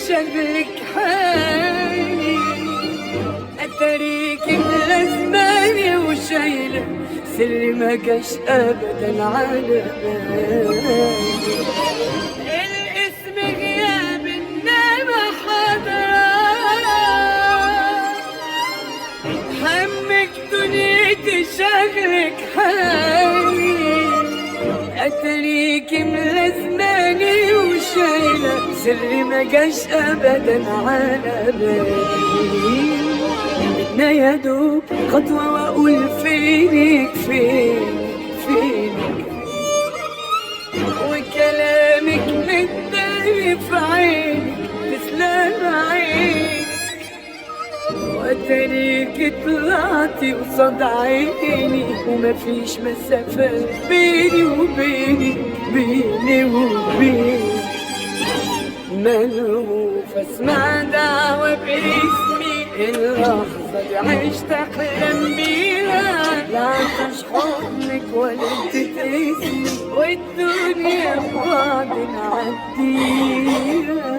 شغلك حالي، اتريك ملازماني وشايله سري ما جاش ابدا على بالي. الاسم غياب انما حضرات، همك دنيتي شغلك حالي، اتريك ملازماني وشايله سري ما جاش ابدا على بالي. بدنا يا دوب خطوه واقول فينك فينك وكلامك متداري في عينك تسلم عينك، واتريك طلعتي قصاد عيني وما فيش مسافة بيني وبينك بيني وبينك. ملهوف اسمع دعوة باسمي، اللحظة دي عشت احلم بيها، لا عطش حضنك ولا تتقسمي والدنيا ببعض نعديها.